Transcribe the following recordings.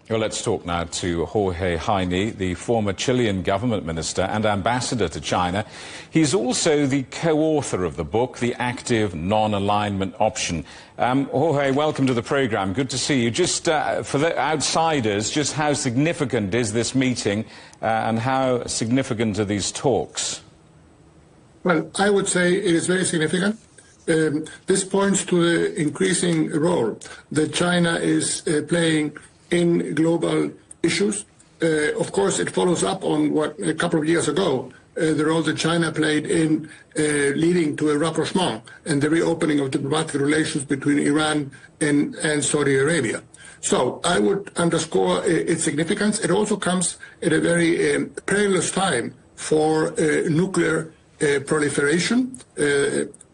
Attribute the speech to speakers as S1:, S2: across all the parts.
S1: Well, let's talk now to Jorge Heine, the former Chilean government minister and ambassador to China. He's also the co-author of the book, The Active Non-Alignment Option. Jorge, welcome to the programme. Good to see you. Just for the outsiders, just how significant is this meeting and how significant are these talks?
S2: Well, I would say it is very significant. This points to the increasing role that China is playing in global issues. Of course, it follows up on what a couple of years ago, the role that China played in leading to a rapprochement and the reopening of diplomatic relations between Iran and Saudi Arabia. So I would underscore its significance. It also comes at a very perilous time for nuclear proliferation,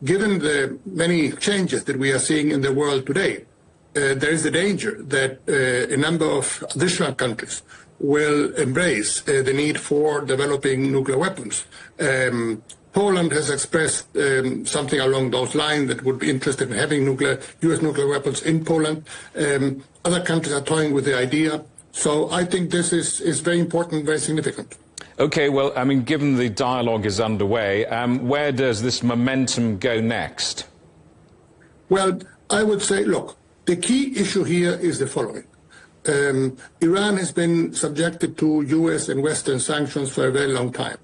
S2: given the many changes that we are seeing in the world today. There is a danger that a number of additional countries will embrace the need for developing nuclear weapons. Poland has expressed something along those lines, that would be interested in having U.S. nuclear weapons in Poland. Other countries are toying with the idea. So I think this is very important, very significant.
S1: Okay, well, I mean, given the dialogue is underway, where does this momentum go next?
S2: Well, I would say, look, the key issue here is the following. Iran has been subjected to U.S. and Western sanctions for a very long time.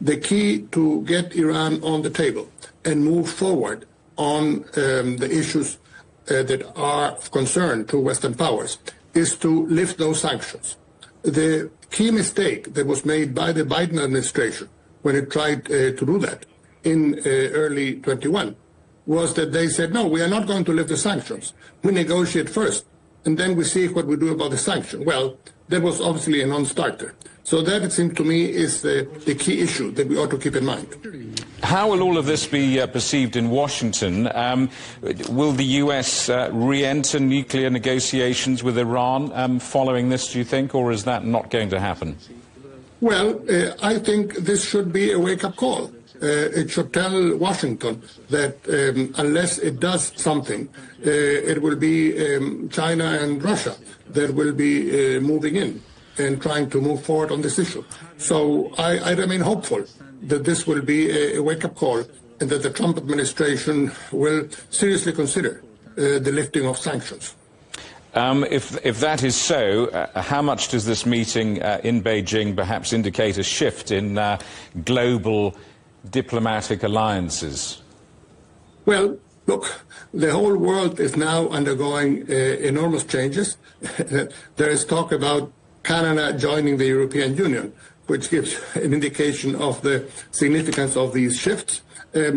S2: The key to get Iran on the table and move forward on the issues that are of concern to Western powers is to lift those sanctions. The key mistake that was made by the Biden administration when it tried to do that in early 21 was that they said, no, we are not going to lift the sanctions. We negotiate first, and then we see what we do about the sanction. Well, that was obviously a non-starter. So that, it seems to me, is the key issue that we ought to keep in mind.
S1: How will all of this be perceived in Washington? Will the U.S. re-enter nuclear negotiations with Iran following this, do you think, or is that not going to happen?
S2: Well, I think this should be a wake-up call. It should tell Washington that unless it does something, it will be China and Russia that will be moving in and trying to move forward on this issue. So I remain hopeful that this will be a wake-up call and that the Trump administration will seriously consider the lifting of sanctions.
S1: If that is so, how much does this meeting in Beijing perhaps indicate a shift in global diplomatic alliances?
S2: Well, look, the whole world is now undergoing enormous changes. There is talk about Canada joining the European Union, which gives an indication of the significance of these shifts.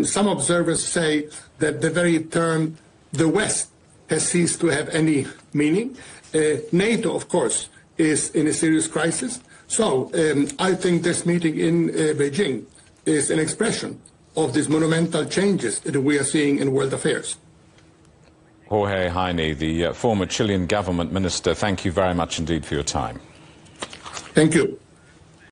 S2: Some observers say that the very term the West has ceased to have any meaning. NATO, of course, is in a serious crisis. So I think this meeting in Beijing is an expression of these monumental changes that we are seeing in world affairs.
S1: Jorge Heine, the former Chilean government minister, thank you very much indeed for your time.
S2: Thank you.